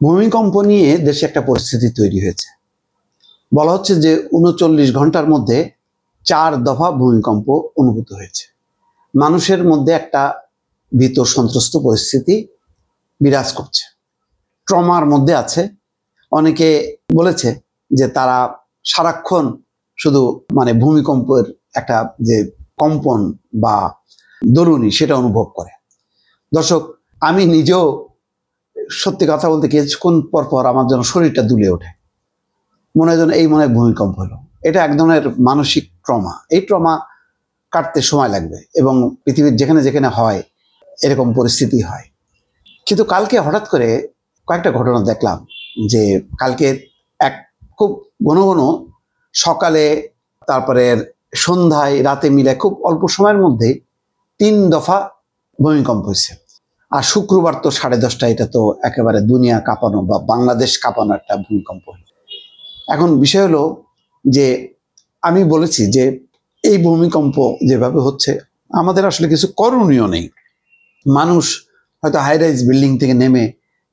ভূমিকম্প নিয়ে দেশে একটা পরিস্থিতি তৈরি হয়েছে। বলা হচ্ছে যে ৩৯ ঘন্টার মধ্যে ৪ দফা ভূমিকম্প অনুভূত হয়েছে। মানুষের মধ্যে একটা ভীত সন্ত্রস্ত পরিস্থিতি বিরাজ করছে, ট্রমার মধ্যে আছে। অনেকে বলেছে যে তারা সারাক্ষণ শুধু ভূমিকম্পের একটা যে কম্পন বা দরুনি সেটা অনুভব করে। দর্শক, আমি নিজেও সত্যি কথা বলতে কিছুক্ষণ পর পর আমার যেন শরীরটা দুলে ওঠে, মনে হয় যেন ভূমিকম্প হলো। এটা এক ধরনের মানসিক ট্রমা। এই ট্রমা কাটতে সময় লাগবে এবং পৃথিবীর যেখানে যেখানে হয় এরকম পরিস্থিতি হয়। কিন্তু কালকে হঠাৎ করে কয়েকটা ঘটনা দেখলাম যে কালকে এক খুব ঘন ঘন সকালে, তারপরে সন্ধ্যায়, রাতে মিলে খুব অল্প সময়ের মধ্যে ৩ দফা ভূমিকম্প হয়েছে। আর শুক্রবার তো 10:30, এটা তো একেবারে দুনিয়া কাঁপানো বা বাংলাদেশ কাঁপানো একটা ভূমিকম্প হলো। এখন বিষয় হলো যে আমি বলেছি যে এই ভূমিকম্প যেভাবে হচ্ছে আমাদের আসলে কিছু করণীয় নেই। মানুষ হয়তো হাই রাইজ বিল্ডিং থেকে নেমে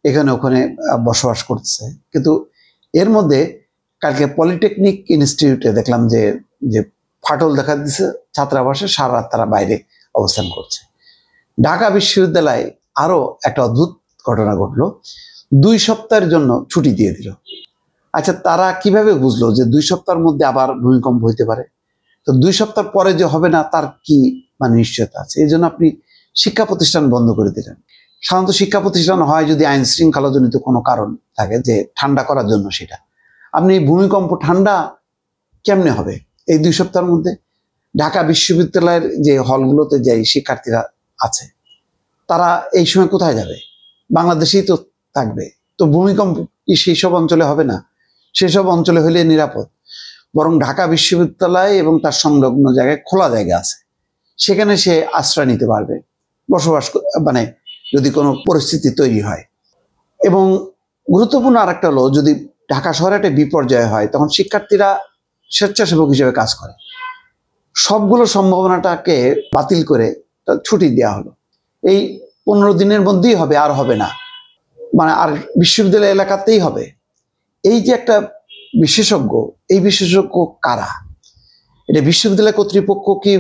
এখানে ওখানে বসবাস করছে, কিন্তু এর মধ্যে কালকে পলিটেকনিক ইনস্টিটিউটে দেখলাম যে যে ফাটল দেখা দিচ্ছে, ছাত্রাবাসে সারা রাত তারা বাইরে অবস্থান করছে। ঢাকা বিশ্ববিদ্যালয়ে আরো একটা অদ্ভুত ঘটনা ঘটলো, 2 সপ্তাহের জন্য ছুটি দিয়ে দিল। আচ্ছা, তারা কিভাবে বুঝলো যে 2 সপ্তাহের মধ্যে আবার ভূমিকম্প হইতে পারে? তো 2 সপ্তাহ পরে যে হবে না তার কি নিশ্চয়তা আছে? এই জন্য আপনি শিক্ষা প্রতিষ্ঠান বন্ধ করে দিলেন। সাধারণত শিক্ষা প্রতিষ্ঠান হয় যদি আইন শৃঙ্খলাজনিত কোনো কারণ থাকে, যে ঠান্ডা করার জন্য। সেটা আপনি ভূমিকম্প ঠান্ডা কেমনে হবে এই 2 সপ্তাহের মধ্যে? ঢাকা বিশ্ববিদ্যালয়ের যে হলগুলোতে যে শিক্ষার্থীরা আছে তারা এই সময় কোথায় যাবে? বাংলাদেশেই তো থাকবে। তো ভূমিকম্প কি সেই সব অঞ্চলে হবে না? সেসব অঞ্চলে হলে নিরাপদ। বরং ঢাকা বিশ্ববিদ্যালয় এবং তার সংলগ্ন জায়গায় খোলা জায়গা আছে, সেখানে সে আশ্রয় নিতে পারবে, বসবাস যদি কোনো পরিস্থিতি তৈরি হয়। এবং গুরুত্বপূর্ণ আরেকটা হলো, যদি ঢাকা শহরে একটা বিপর্যয় হয় তখন শিক্ষার্থীরা স্বেচ্ছাসেবক হিসেবে কাজ করে। সবগুলো সম্ভাবনাটাকে বাতিল করে ছুটি দেওয়া হলো। এই 15 দিনের মধ্যেই হবে, আর হবে না, আর বিশ্ববিদ্যালয় এলাকাতেই হবে। এই যে একটা বিশেষজ্ঞ, এই বিশেষজ্ঞ কারা? এটা বিশ্ববিদ্যালয় কর্তৃপক্ষ কি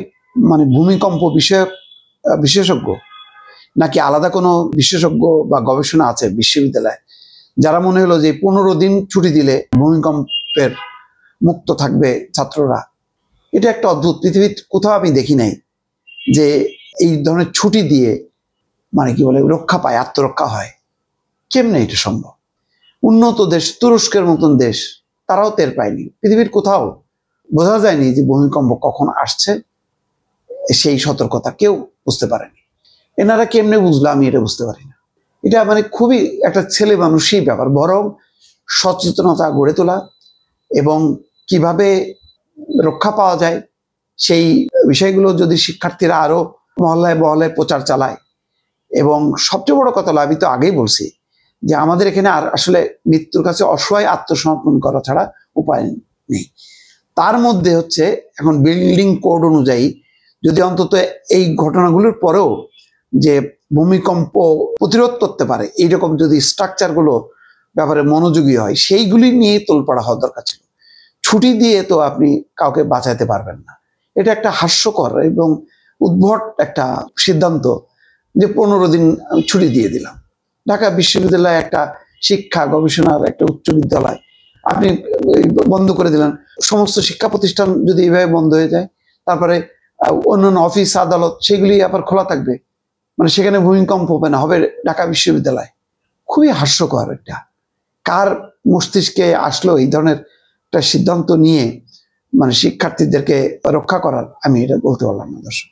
ভূমিকম্প বিষয়ক বিশেষজ্ঞ, নাকি আলাদা কোনো বিশেষজ্ঞ বা গবেষণা আছে বিশ্ববিদ্যালয়ে, যারা মনে হলো যে 15 দিন ছুটি দিলে ভূমিকম্পের মুক্ত থাকবে ছাত্ররা? এটা একটা অদ্ভুত, পৃথিবীর কোথাও আমি দেখি নাই যে এই ধরনের ছুটি দিয়ে রক্ষা পায়, আত্মরক্ষা হয়। কেমনে এটা সম্ভব? উন্নত দেশ, তুরস্কের মতন দেশ, তারাও টের পায়নি। পৃথিবীর কোথাও বোঝা যায়নি যে ভূমিকম্প কখন আসছে, সেই সতর্কতা কেউ বুঝতে পারেনি। এনারা কেমনে বুঝলো আমি এটা বুঝতে পারি না। এটা খুবই একটা ছেলে মানুষই ব্যাপার। বরং সচেতনতা গড়ে তোলা এবং কিভাবে রক্ষা পাওয়া যায় সেই বিষয়গুলো যদি শিক্ষার্থীরা আরো মহল্লায় মহল্লায় প্রচার চালায়। এবং সবচেয়ে বড় কথা হলো, আমি তো আগেই বলছি যে আমাদের এখানে আর আসলে মৃত্যুর কাছে অসহায় আত্মসমর্পণ করা ছাড়া উপায় নেই। তার মধ্যে হচ্ছে এখন বিল্ডিং কোড অনুযায়ী যদি অন্তত এই ঘটনাগুলোর পরেও যে ভূমিকম্প প্রতিরোধ করতে পারে এইরকম যদি স্ট্রাকচারগুলো ব্যাপারে মনোযোগী হয়, সেইগুলি নিয়ে তোলপাড়া হওয়া দরকার ছিল। ছুটি দিয়ে তো আপনি কাউকে বাঁচাতে পারবেন না। এটা একটা হাস্যকর এবং উদ্ভট একটা সিদ্ধান্ত যে 15 দিন ছুটি দিয়ে দিলাম। ঢাকা বিশ্ববিদ্যালয় একটা শিক্ষা গবেষণার একটা উচ্চ বিদ্যালয়, আপনি বন্ধ করে দিলেন। সমস্ত শিক্ষা প্রতিষ্ঠান যদি এইভাবে বন্ধ হয়ে যায়, তারপরে অন্যান্য অফিস আদালত সেগুলি আবার খোলা থাকবে, সেখানে ভূমিকম্প হবে না, হবে ঢাকা বিশ্ববিদ্যালয়। খুবই হাস্যকর। একটা কার মস্তিষ্কে আসলো এই ধরনের একটা সিদ্ধান্ত নিয়ে শিক্ষার্থীদেরকে রক্ষা করার? আমি এটা বলতে পারলাম না দর্শক।